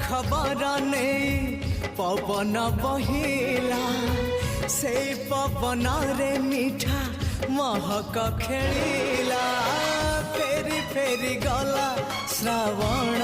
खबर नहीं पवन बहिला से पवन रे मीठा महक खेलिला फेरी फेरी गला श्रावण